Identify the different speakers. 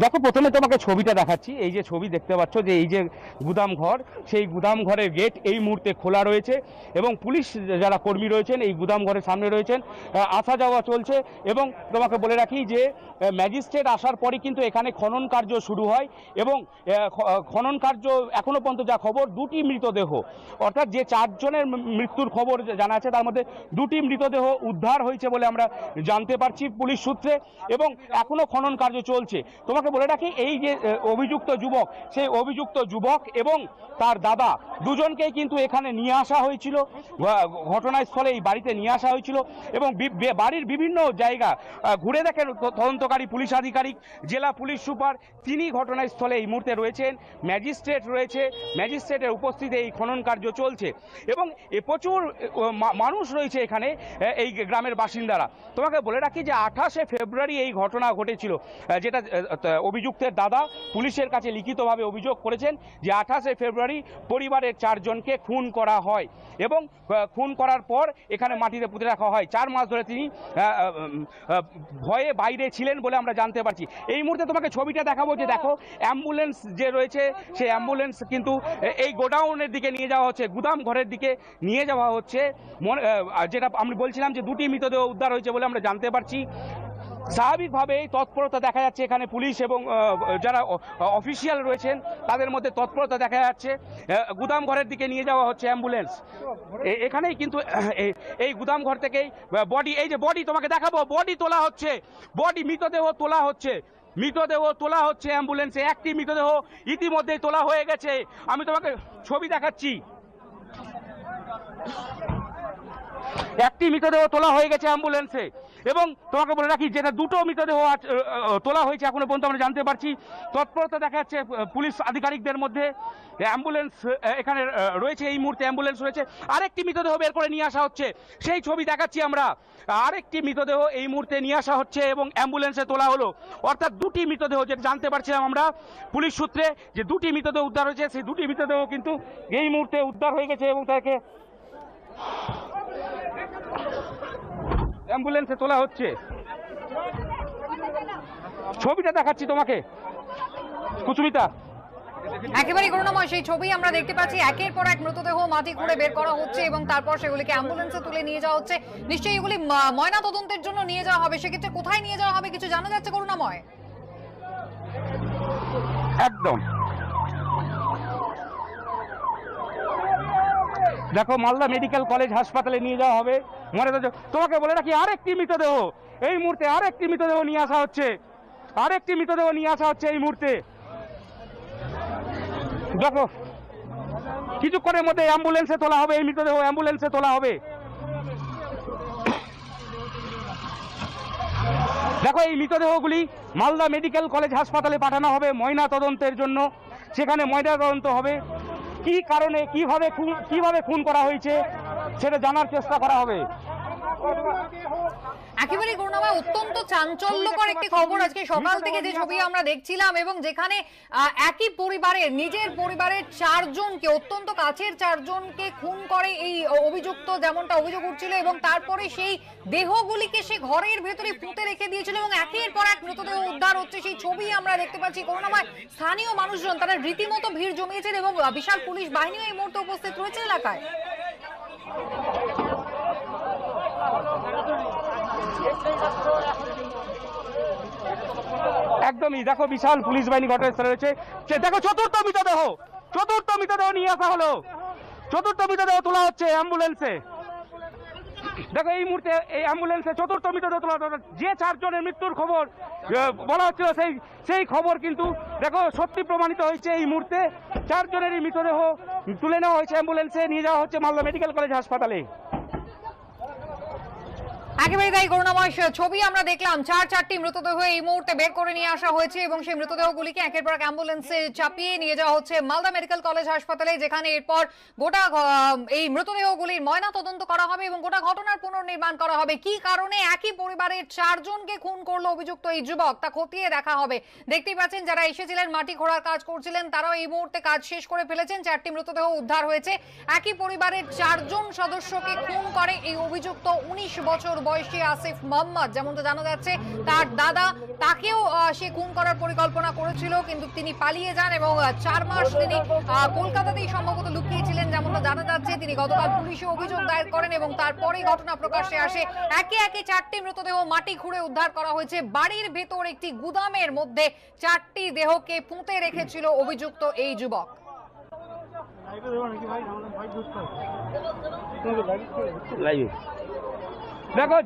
Speaker 1: দেখো, প্রথমে তোমাকে ছবিটা দেখাচ্ছি। এই যে ছবি দেখতে পাচ্ছ, যে এই যে গুদাম ঘর, সেই গুদাম ঘরের গেট এই মুহূর্তে খোলা রয়েছে এবং পুলিশ যারা কর্মী রয়েছেন এই গুদাম ঘরের সামনে রয়েছেন, আসা যাওয়া চলছে। এবং তোমাকে বলে রাখি যে ম্যাজিস্ট্রেট আসার পরই কিন্তু এখানে খনন কার্য শুরু হয় এবং খনন কার্য এখনো পর্যন্ত যা খবর, দুটি মৃতদেহ, অর্থাৎ যে 4 জনের মৃত্যুর খবর জানা আছে তার মধ্যে দুটি মৃতদেহ উদ্ধার হয়েছে বলে আমরা জানতে পারছি পুলিশ সূত্রে, এবং এখনো খনন কার্য চলছে। তোমাকে বলে রাখি, এই যে অভিযুক্ত যুবক, সেই অভিযুক্ত যুবক এবং তার দাদা দুজনকেই কিন্তু এখানে নিয়ে আসা হয়েছিল, ঘটনাস্থলে এই বাড়িতে নিয়ে আসা হয়েছিল এবং বাড়ির বিভিন্ন জায়গা ঘুরে দেখেন তদন্তকারী পুলিশ আধিকারিক, জেলা পুলিশ সুপার, তিনি ঘটনাস্থলে এই মুহূর্তে রয়েছেন, ম্যাজিস্ট্রেট রয়েছে, ম্যাজিস্ট্রেটের উপস্থিতিতে এই খনন কার্য চলছে এবং প্রচুর মানুষ রয়েছে এখানে, এই গ্রামের বাসিন্দারা। তোমাকে বলে রাখি যে 28শে ফেব্রুয়ারি এই ঘটনা ঘটেছিল, যেটা অভিযুক্তের দাদা পুলিশের কাছে লিখিতভাবে অভিযোগ করেছেন যে 28শে ফেব্রুয়ারি পরিবারের 4 জনকে খুন করা হয় এবং খুন করার পর এখানে মাটিতে পুঁতে রাখা হয়। 4 মাস ধরে তিনি ভয়ে বাইরে ছিলেন বলে আমরা জানতে পারছি। এই মুহূর্তে তোমাকে ছবিটা দেখাবো, যে দেখো অ্যাম্বুলেন্স যে রয়েছে, সেই অ্যাম্বুলেন্স কিন্তু এই গোডাউনের দিকে নিয়ে যাওয়া হচ্ছে, গুদাম ঘরের দিকে নিয়ে যাওয়া হচ্ছে। যেটা আমি বলছিলাম যে দুটি মৃতদেহ উদ্ধার হয়েছে বলে আমরা জানতে পারছি। স্বাভাবিকভাবেই তৎপরতা দেখা যাচ্ছে এখানে, পুলিশ এবং যারা অফিসিয়াল রয়েছেন তাদের মধ্যে তৎপরতা দেখা যাচ্ছে। গুদাম ঘরের দিকে নিয়ে যাওয়া হচ্ছে অ্যাম্বুলেন্স। এখানেই কিন্তু এই গুদাম ঘর থেকেই বডি, এই যে বডি তোমাকে দেখাবো, বডি তোলা হচ্ছে, বডি মৃতদেহ তোলা হচ্ছে, মৃতদেহ তোলা হচ্ছে অ্যাম্বুলেন্সে। একটি মৃতদেহ ইতিমধ্যেই তোলা হয়ে গেছে, আমি তোমাকে ছবি দেখাচ্ছি। একটি মৃতদেহ তোলা হয়ে গেছে অ্যাম্বুলেন্সে এবং তোমাকে বলে রাখি যেটা দুটো মৃতদেহ তোলা হয়েছে এখনো পর্যন্ত আমরা জানতে পারছি। তৎপরতা দেখা যাচ্ছে পুলিশ আধিকারিকদের মধ্যে। অ্যাম্বুলেন্স এখানে রয়েছে, এই মুহূর্তে অ্যাম্বুলেন্স রয়েছে। আরেকটি মৃতদেহ বের করে নিয়ে আসা হচ্ছে, সেই ছবি দেখাচ্ছি আমরা। আরেকটি মৃতদেহ এই মুহূর্তে নিয়ে আসা হচ্ছে এবং অ্যাম্বুলেন্সে তোলা হলো, অর্থাৎ দুটি মৃতদেহ, যেটা জানতে পারছিলাম আমরা পুলিশ সূত্রে যে দুটি মৃতদেহ উদ্ধার হয়েছে, সেই দুটি মৃতদেহ কিন্তু এই মুহূর্তে উদ্ধার হয়ে গেছে এবং তাকে অ্যাম্বুলেন্সে তোলা হচ্ছে। ছবিটা দেখাচ্ছি তোমাকে কুসুমিতা।
Speaker 2: একেবারে করুণাময় সেই ছবি আমরা দেখতে পাচ্ছি। একের পর এক মৃতদেহ মাটি খুঁড়ে বের করা হচ্ছে এবং তারপর সেগুলিকে অ্যাম্বুলেন্সে তুলে নিয়ে যাওয়া হচ্ছে। নিশ্চয়ই এগুলি ময়না তদন্তের জন্য নিয়ে যাওয়া হবে, সেক্ষেত্রে কোথায় নিয়ে যাওয়া হবে কিছু জানা যাচ্ছে করুণাময়?
Speaker 1: একদম, দেখো মালদা মেডিকেল কলেজ হাসপাতালে নিয়ে যাওয়া হবে। তোমাকে বলে রাখি আরেকটি মৃতদেহ এই মুহূর্তে, আরেকটি মৃতদেহ নিয়ে আসা হচ্ছে, আরেকটি মৃতদেহ নিয়ে আসা হচ্ছে এই মুহূর্তে। দেখো কিছুক্ষণের মধ্যে অ্যাম্বুলেন্সে তোলা হবে, এই মৃতদেহ অ্যাম্বুলেন্সে তোলা হবে। দেখো এই মৃতদেহগুলি মালদা মেডিকেল কলেজ হাসপাতালে পাঠানো হবে ময়না তদন্তের জন্য। সেখানে ময়না তদন্ত হবে, কি কারণে কিভাবে খুন করা হয়েছে সেটা জানার চেষ্টা করা হবে।
Speaker 2: একেবারে করুণাময়, অত্যন্ত চাঞ্চল্যকর একটি খবর আজকে সকাল থেকে যে ছবি আমরা দেখছিলাম এবং যেখানে একই পরিবারের, নিজের পরিবারের 4 জনকে, অত্যন্ত কাছের 4 জনকে খুন করে এই অভিযুক্ত, যেমনটা অভিযোগ উঠছিল, এবং তারপরে সেই দেহগুলিকে সে ঘরের ভেতরে পুঁতে রেখে দিয়েছিল এবং একের পর এক মৃতদেহ উদ্ধার হচ্ছে, সেই ছবি আমরা দেখতে পাচ্ছি। করুণাময়, স্থানীয় মানুষজন তারা রীতিমতো ভিড় জমিয়েছেন এবং বিশাল পুলিশ বাহিনীও এই মুহূর্তে উপস্থিত রয়েছে এলাকায়।
Speaker 1: একদমই, দেখো বিশাল পুলিশ বাহিনী ঘটনাস্থলে রয়েছে। দেখো চতুর্থ মৃতদেহ নিয়ে আসা হলো, চতুর্থ মৃতদেহ তোলা হচ্ছে অ্যাম্বুলেন্সে। দেখো এই মুহূর্তে এই অ্যাম্বুলেন্সে চতুর্থ মৃতদেহ তোলা, যে 4 জনের মৃত্যুর খবর বলা হচ্ছিল সেই খবর কিন্তু দেখো সত্যি প্রমাণিত হয়েছে। এই মুহূর্তে 4 জনেরই মৃতদেহ তুলে নেওয়া হয়েছে, অ্যাম্বুলেন্সে নিয়ে যাওয়া হচ্ছে মালদা মেডিকেল কলেজ হাসপাতালে।
Speaker 2: একেবারে তাই করুণাময়, ছবি আমরা দেখলাম। 4টি মৃতদেহ এই মুহূর্তে বের করে নিয়ে আসা হয়েছে এবং সেই মৃতদেহগুলিকে একের পর এক অ্যাম্বুলেন্সে চাপিয়ে নিয়ে যাওয়া হচ্ছে মালদা মেডিকেল কলেজ হাসপাতালে, যেখানে এরপর গোটা এই মৃতদেহগুলির ময়না তদন্ত করা হবে এবং গোটা ঘটনার পুনর্নির্মাণ করা হবে। কি কারণে একই পরিবারের 4 জনকে খুন করলো অভিযুক্ত এই যুবক, তা খতিয়ে দেখা হবে। দেখতেই পাচ্ছেন যারা এসেছিলেন মাটি খোঁড়ার কাজ করছিলেন, তারাও এই মুহূর্তে কাজ শেষ করে ফেলেছেন। 4টি মৃতদেহ উদ্ধার হয়েছে। একই পরিবারের 4 জন সদস্যকে খুন করে এই অভিযুক্ত 19 বছর বয়সী আসিফ মোহাম্মদ, যেমনটা জানা যাচ্ছে তার দাদা, তাকেও সে খুন করার পরিকল্পনা করেছিল, কিন্তু তিনি পালিয়ে যান এবং 4 মাস তিনি কলকাতাতেই সম্ভবত লুকিয়েছিলেন, যেমনটা জানা যাচ্ছে। তিনি গতকাল পুলিশে অভিযোগ দায়ের করেন এবং তারপরেই ঘটনা প্রকাশ্যে আসে। একে একে 4টি মৃতদেহ মাটি খুঁড়ে উদ্ধার করা হয়েছে। বাড়ির ভেতর একটি গুদামের মধ্যে 4টি দেহকে পুঁতে রেখেছিল অভিযুক্ত এই যুবক।
Speaker 1: দেখো